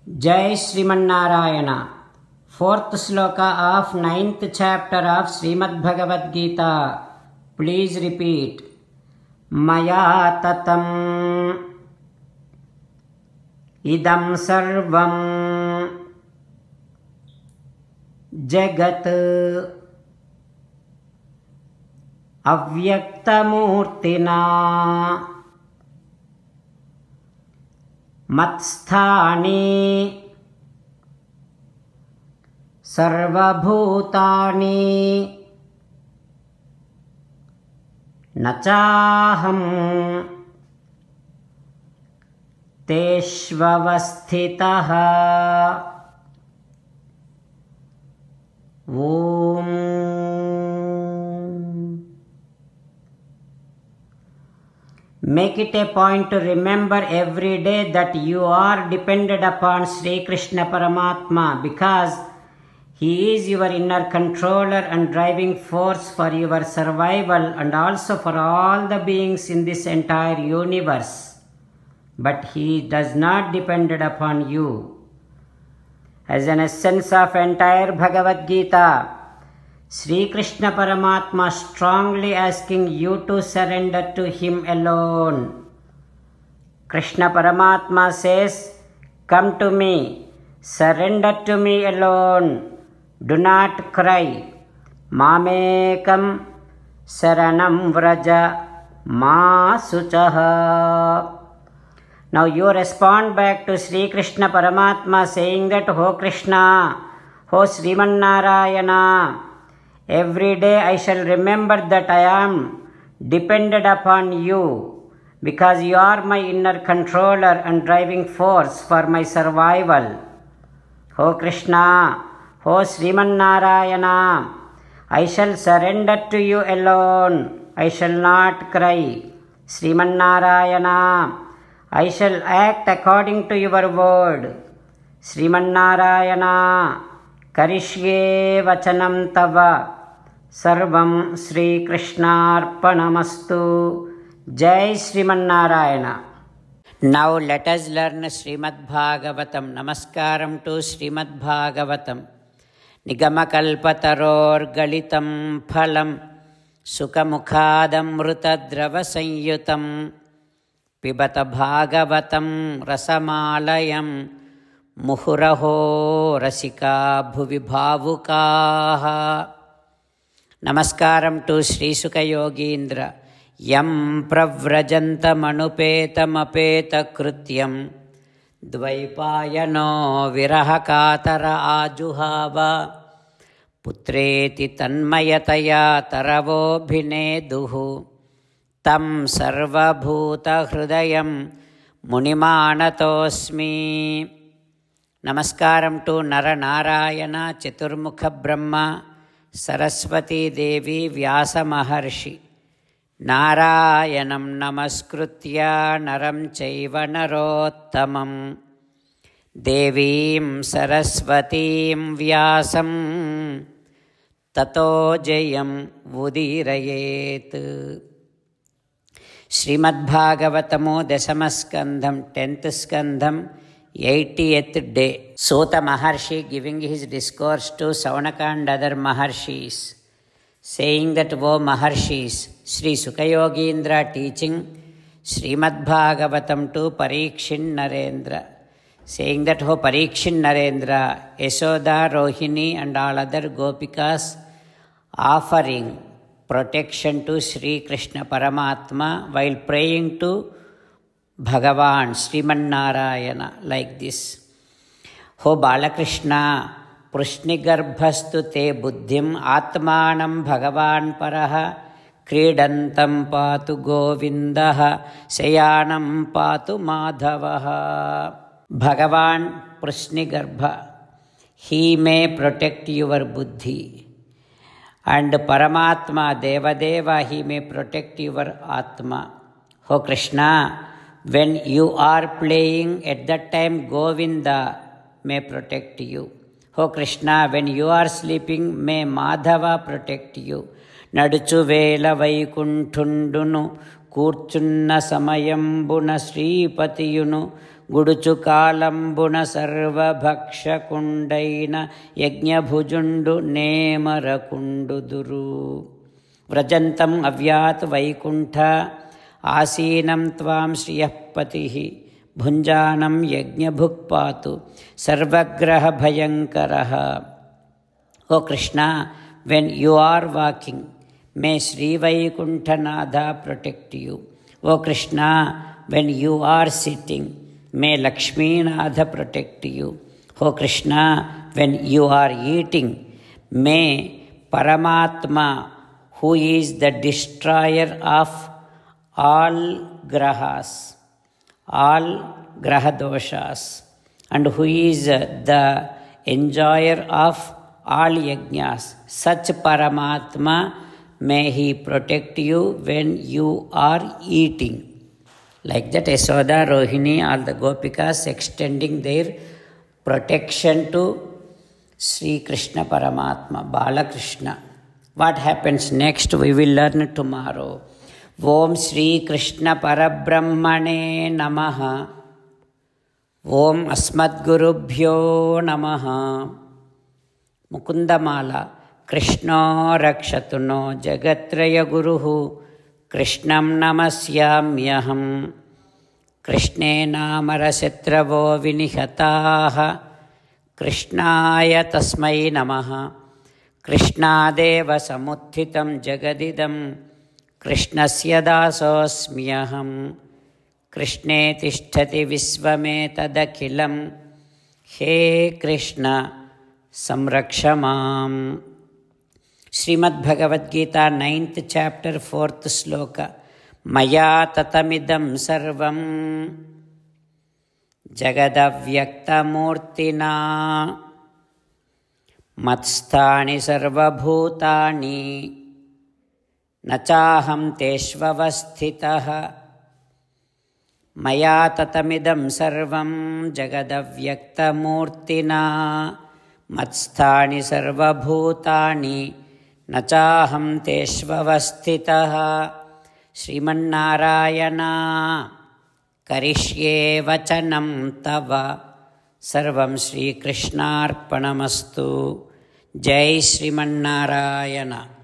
Jai Srimannarayana. Fourth sloka of 9th chapter of Srimad Bhagavad Gita. Please repeat. Maya tatam idam sarvam jagat avyaktamurtina मत्स्थानि सर्वभूतानि न चाहं तेष्वस्थितः। ओम Make it a point to remember every day that you are dependent upon Sri Krishna Paramatma because He is your inner controller and driving force for your survival and also for all the beings in this entire universe. But He does not depend upon you. As an essence of entire Bhagavad Gita, Sri Krishna Paramatma strongly asking you to surrender to Him alone. Krishna Paramatma says, "Come to me, surrender to me alone, do not cry. Mamekam saranam vraja ma suchaha." Now you respond back to Sri Krishna Paramatma saying that, "O Krishna, O Srimannarayana, every day I shall remember that I am dependent upon you because you are my inner controller and driving force for my survival. O Krishna, O Srimannarayana, I shall surrender to you alone. I shall not cry. Srimannarayana, I shall act according to your word. Srimannarayana, karishye vachanam tava. Sarvam Sri Krishnarpanamastu. Jai Srimannarayana. Now let us learn Srimad Bhagavatam. Namaskaram to Srimad Bhagavatam. Nigamakalpataror galitam phalam sukamukhadamrutadrava sanyutam pibata bhagavatam rasamalayam muhuraho rasika bhuvi bhavukaha. Namaskaram to Sri Sukha Yogindra. Yam pravrajantamanupeta krutyam dvaipayano virahakatara ajuhava putreti tanmayataya taravo bhineduhu tam sarvabhuta hrudayam munimanatosmi. Namaskaram to Naranarayana Chaturmukha Brahma Saraswati Devi Vyasa Maharshi. Narayanam namaskritya naram chaiva narottamam Devim Saraswatim Vyasam tato jayam udirayet. Srimad Bhagavatamo Dasamaskandham 10th Skandham 80th day. Sota Maharshi giving his discourse to Saunaka and other Maharshis, saying that, "O Maharshis," Sri Sukha Yogindra teaching Srimad Bhagavatam to Parikshin Narendra, saying that, "O Parikshin Narendra, Yashoda, Rohini and all other Gopikas offering protection to Sri Krishna Paramatma while praying to Bhagavan Srimannarayana like this. Ho Balakrishna, Prushnigarbhastu te buddhim atmanam Bhagavan paraha kridantam patu govindaha sayanam patu madhavaha. Bhagavan Prushnigarbha, he may protect your buddhi. And Paramatma Devadeva, he may protect your Atma. Ho Krishna, when you are playing, at that time Govinda may protect you. O Krishna, when you are sleeping, may Madhava protect you. Naduchu vela vaikunthundunu కూర్చున్న సమయంబున శ్రీపతియును గుడుచు కాలంబున సర్వభక్షకుండైన యజ్ఞభుజుండు నేమరకుండుదురు. వ్రజంతం అవ్యాత్ వైకుంఠ ఆసీనం త్వాం శ్రియఃపతిః భుంజానం యజ్ఞభుక్పాతు సర్వగ్రహ భయంకరః. ఓ Krishna, when you are walking, may Sri Vaikuntanatha protect you. O Krishna, when you are sitting, may Lakshminatha protect you. O Krishna, when you are eating, may Paramatma, who is the destroyer of all grahas, all graha doshas, and who is the enjoyer of all yajnas, such Paramatma, may he protect you when you are eating. Like that, Yasoda, Rohini, all the Gopikas extending their protection to Sri Krishna Paramatma, Balakrishna. What happens next, we will learn tomorrow. Om Sri Krishna Parabrahmane Namaha. Om Asmadgurubhyo Namaha. Mukundamala. కృష్ణో రక్షతు నో జగత్రయ గురుః కృష్ణం నమస్యామ్యహం. కృష్ణేనామరశత్రవో వినిహతాః కృష్ణాయ తస్మై నమః. కృష్ణాదేవ సముత్థితం జగదిదం కృష్ణస్య దాసోస్మ్యహం. కృష్ణే తిష్ఠతి విశ్వమేతదఖిలం. హే కృష్ణ సంరక్ష మాం. శ్రీమద్భగవద్గీత 9th chapter 4th శ్లోక. మయా తతమిదం సర్వం జగదవ్యక్తమూర్తినా మత్స్థాని సర్వభూతాని నచాహం తేష్వస్థితః. మయా తతమిదం సర్వం జగదవ్యక్తమూర్తినా మత్స్థాని సర్వభూతాని నచాహం తేష్వస్థితః. శ్రీమన్నారాయణ కరిష్యే వచనం తవ. సర్వం శ్రీకృష్ణార్పణమస్తు. జై శ్రీమన్నారాయణ.